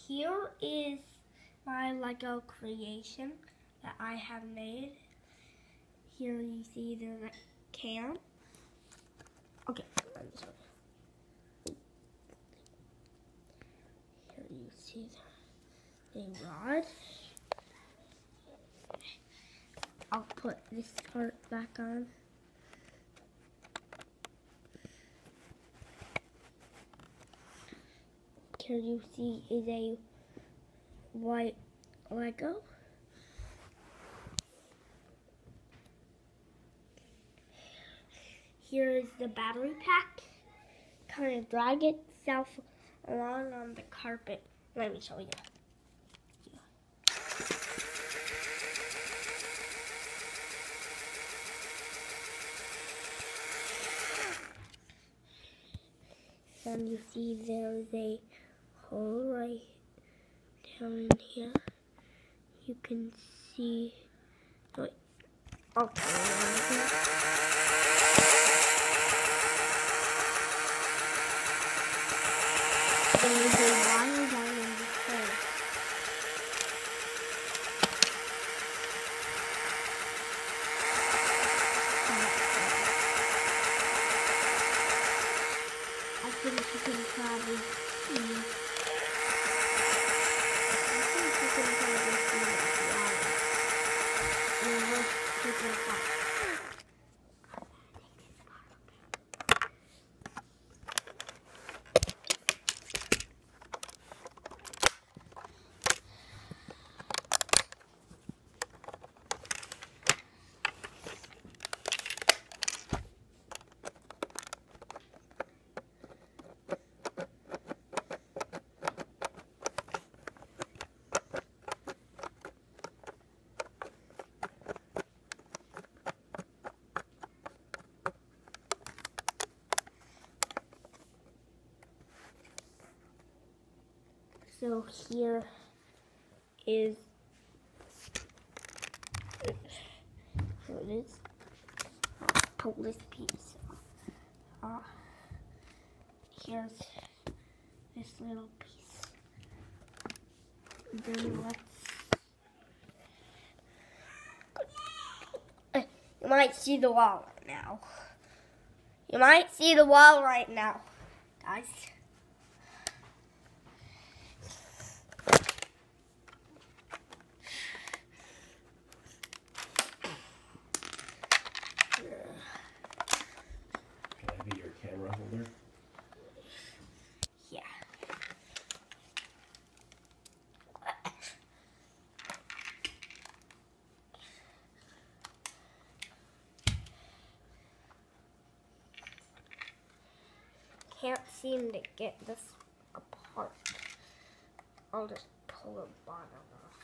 here is my Lego creation that I have made. Here you see the can. Okay, let me show you. Here you see the rod. I'll put this part back on. Here you see is a white Lego. Here is the battery pack. Kind of drag itself along on the carpet. Let me show you. And you see there's a hole right down in here. You can see. Wait. Okay. There's a wire down in this hole. I think you can probably see. So here is, so it is. Pull this piece off. Here's this little piece. Then let's. You might see the wall right now. You might see the wall right now, guys. Camera holder? Yeah. Can't seem to get this apart. I'll just pull the bottom off.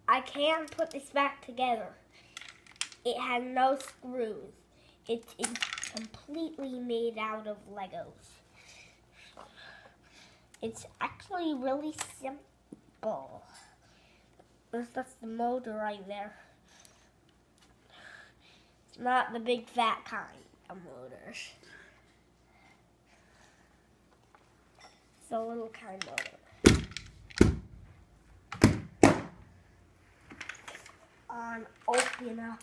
I can put this back together. It has no screws. It is completely made out of Legos. It's actually really simple. There's just the motor right there. It's not the big fat kind of motor. It's a little kind motor. On open up.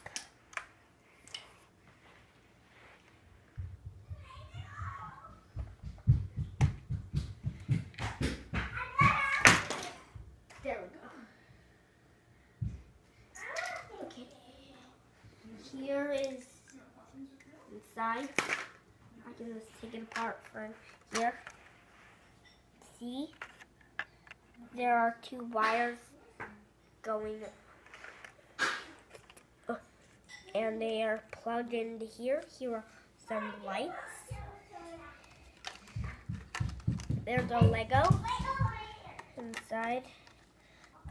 There we go. Okay. Here is inside. I can just take it apart from here. See? There are two wires going, and they are plugged into here. Here are some lights. There's a Lego inside.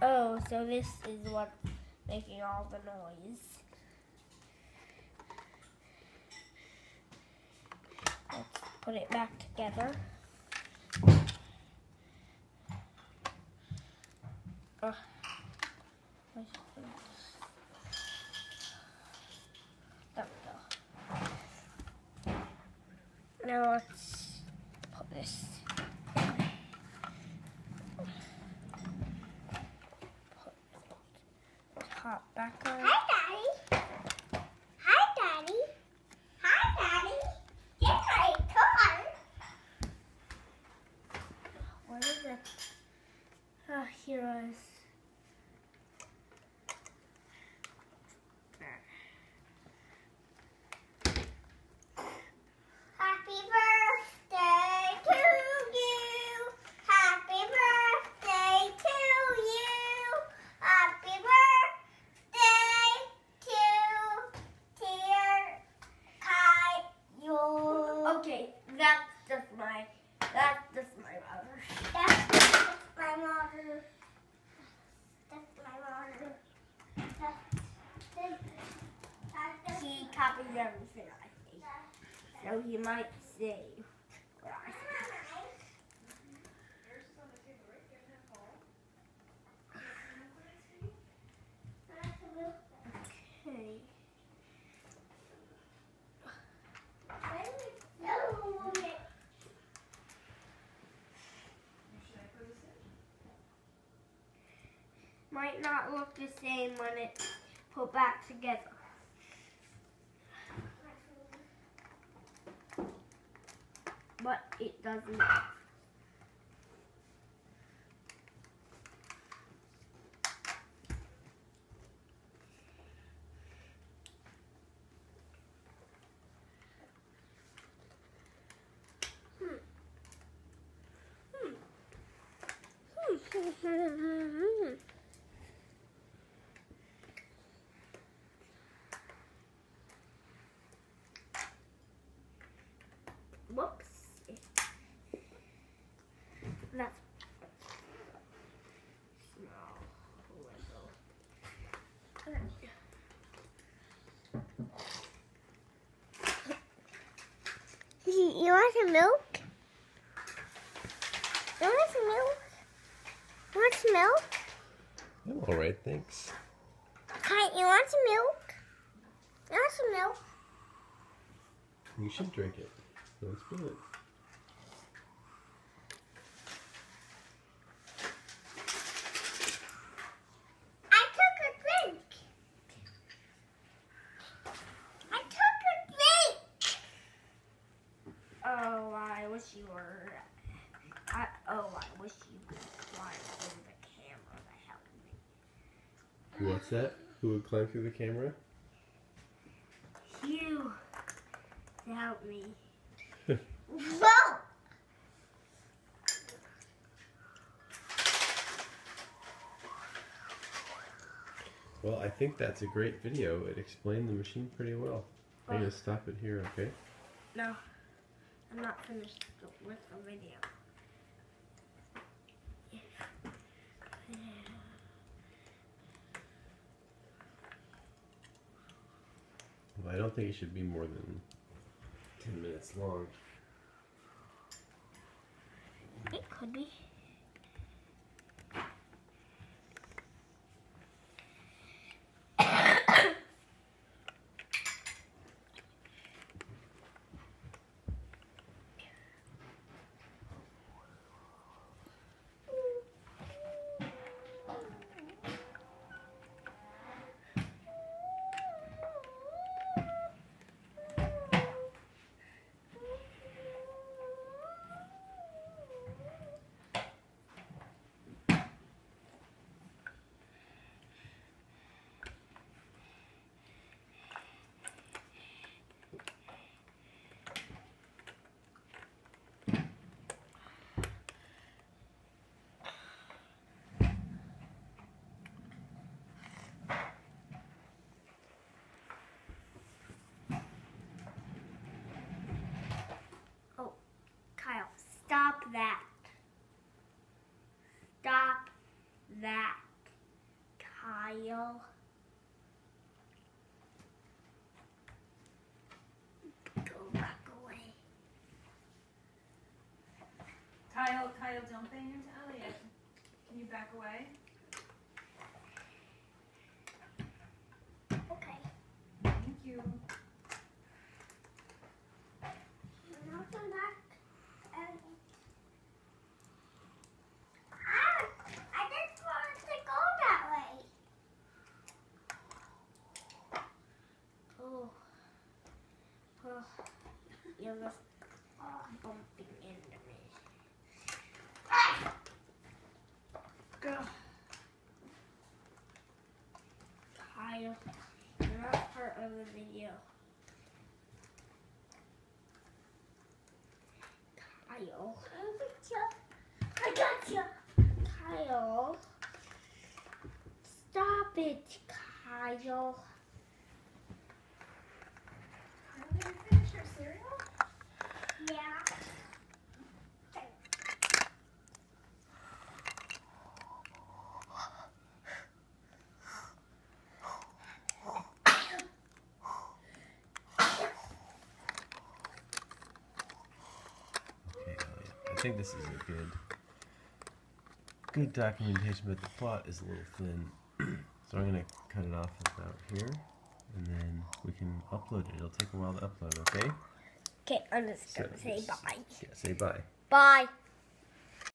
Oh, so this is what's making all the noise. Let's put it back together. There we go. Now let's this. Top back on. Hi, Daddy. Hi, Daddy. Hi, Daddy. Get my car. What is it? Oh, here it is. Happy birthday to you. Happy birthday to you. Happy birthday to dear Kyle. Okay, that's just my mother. That's my mother. That's my mother. He copies everything I say, so he might say what I say. Okay. Might not look the same when it's put back together. But it doesn't. Whoops. That's small little. You want some milk? You want some milk? You want some milk? I'm all right, thanks. Kite, you want some milk? You want some milk? You should drink it. Don't spill it. I took a drink. I took a drink. Oh, I wish you were. I wish you could climb through the camera to help me. What's that? Who would climb through the camera? You to help me. Whoa! Well, I think that's a great video. It explained the machine pretty well. I'm going to stop it here, okay? No, I'm not finished with the video. Well, I don't think it should be more than 10 minutes long. It could be. Kyle, stop that. Stop that, Kyle. Go back away. Kyle, don't bang into Elliot. Can you back away? Okay. Thank you. Now come back and Ugh. You're just bumping into me. Ugh. Kyle, you're not part of the video. Kyle. I got you. Kyle. Stop it, Kyle. Did you finish your cereal? Yeah. I think this is a good documentation, but the plot is a little thin. So I'm going to cut it off about here, and then we can upload it. It'll take a while to upload, okay? Okay, I'm just gonna say just- bye. Yeah, say bye. Bye.